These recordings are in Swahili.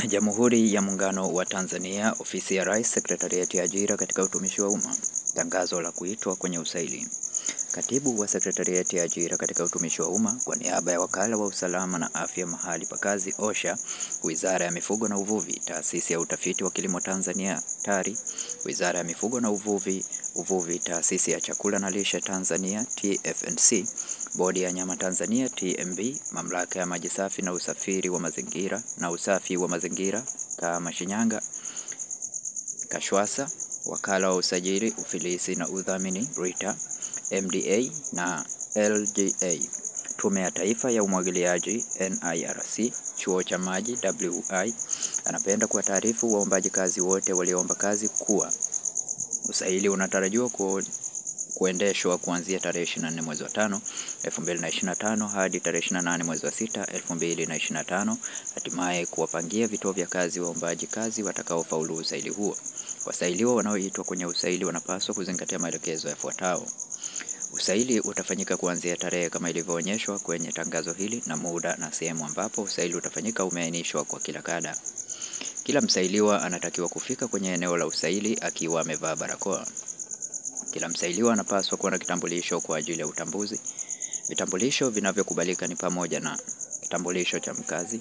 Jamhuri ya Muungano wa Tanzania, Ofisi ya Rais, Sekretarieti ya Ajira katika Utumishi wa Umma. Tangazo la kuitwa kwenye usaili. Katibu wa Sekretarieti ya Ajira katika Utumishi wa Umma kwa niaba ya Wakala wa Usalama na Afya Mahali pa Kazi OSHA, Wizara ya Mifugo na Uvuvi, Taasisi ya Utafiti wa Kilimo Tanzania TARI, Wizara ya Mifugo na Uvuvi, Taasisi ya Chakula na Lishe Tanzania TFNC, Bodi ya Nyama Tanzania TMB, Mamlaka ya Maji Safi na Usafiri wa Mazingira na Usafi wa Mazingira kama Shinyanga, Kashwasa, Wakala wa Usajili, Ufilisi na Udhamini RITA, MDA na LGA, Tume ya Taifa ya Umwagiliaji NIRC, Chuo cha Maji WI. Anapenda kuwataarifu waombaji kazi wote walioomba kazi kuwa usaili unatarajiwa kuendeshwa kuanzia tarehe 24 mwezi wa 5 2025 hadi tarehe 28 mwezi wa 6 2025, hatimaye kuwapangia vituo vya kazi waombaji kazi watakaofaulu usaili huo. Wasailiwa wanaoitwa kwenye usaili wanapaswa kuzingatia maelekezo yafuatayo. Usaili utafanyika kuanzia tarehe kama ilivyoonyeshwa kwenye tangazo hili, na muda na sehemu ambapo usaili utafanyika umeainishwa kwa kila kada. Kila msailiwa anatakiwa kufika kwenye eneo la usaili akiwa amevaa barakoa. Kila msailiwa anapaswa kuwa na kitambulisho kwa ajili ya utambuzi. Vitambulisho vinavyokubalika ni pamoja na kitambulisho cha mkazi,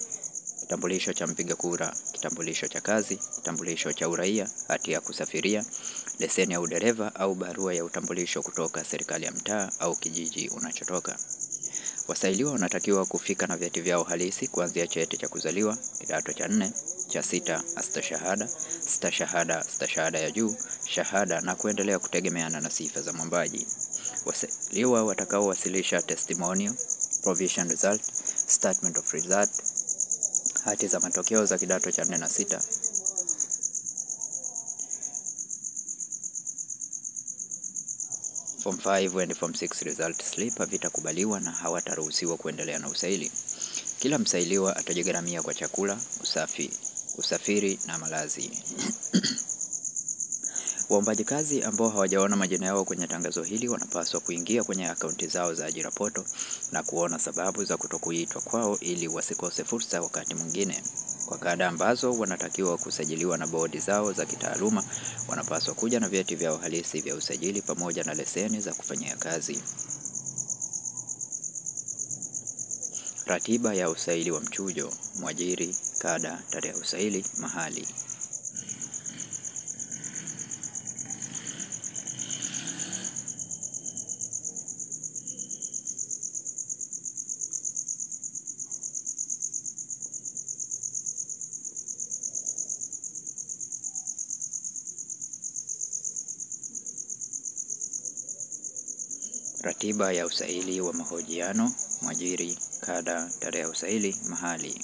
kitambulisho cha mpiga kura, kitambulisho cha kazi, kitambulisho cha uraia, hati ya kusafiria, leseni ya udereva au barua ya utambulisho kutoka serikali ya mtaa au kijiji unachotoka. Wasailiwa wanatakiwa kufika na vyeti vyao halisi kuanzia cheti cha kuzaliwa, kidato cha 4, cha 6, stashahada ya juu, shahada na kuendelea kutegemeana na sifa za mwombaji. Wasailiwa watakaowasilisha testimonial, provision result, statement of result, hati za matokeo za kidato cha 4 na 6, Form 5 and Form 6 result slip vitakubaliwa na hawataruhusiwa kuendelea na usaili. Kila msailiwa atajigharamia kwa chakula, usafiri na malazi. Waombaji kazi ambao hawajaona majina yao kwenye tangazo hili wanapaswa kuingia kwenye akaunti zao za ajira poto na kuona sababu za kutokuitwa kwao ili wasikose fursa wakati mwingine. Kwa kada ambazo wanatakiwa kusajiliwa na bodi zao za kitaaluma, wanapaswa kuja na vyeti vyao halisi vya usajili pamoja na leseni za kufanyia kazi. Ratiba ya usaili wa mchujo: mwajiri, kada, tarehe ya usaili, mahali. Ratiba ya usaili wa mahojiano: mwajiri, kada, tarehe ya usaili, mahali.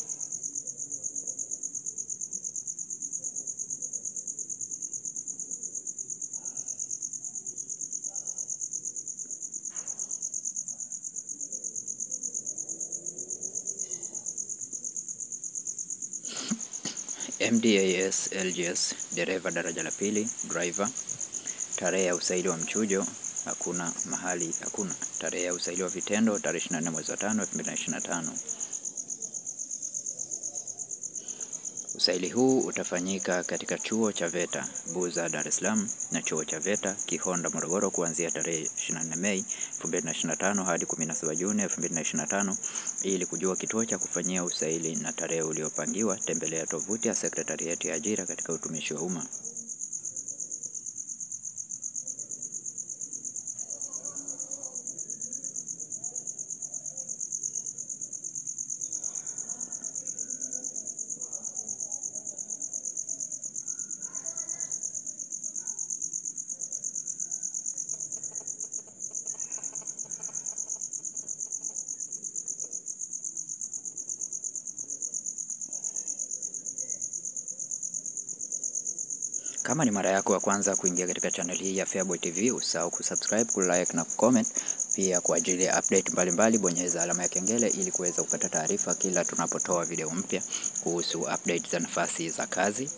MDAS LGS, dereva daraja la pili, driver. Tarehe ya usaili wa mchujo hakuna, mahali hakuna. Tarehe ya usaili wa vitendo tarehe 24 mwezi wa 5 2025. Usaili huu utafanyika katika chuo cha VETA Buza Dar es Salaam na chuo cha VETA Kihonda Morogoro kuanzia tarehe 24 Mei 2025 hadi 17 Juni 2025. Ili kujua kituo cha kufanyia usaili na tarehe uliopangiwa, tembelea tovuti ya Sekretarieti ya Ajira katika Utumishi wa Umma. Kama ni mara yako ya kwanza kuingia katika channel hii ya Feaboy TV, usahau kusubscribe, kulike na kucomment. Pia kwa ajili ya update mbalimbali bonyeza alama ya kengele ili kuweza kupata taarifa kila tunapotoa video mpya kuhusu update za nafasi za kazi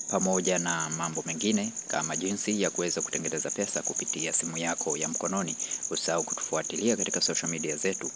pamoja na mambo mengine kama jinsi ya kuweza kutengeneza pesa kupitia simu yako ya mkononi. Usahau kutufuatilia katika social media zetu.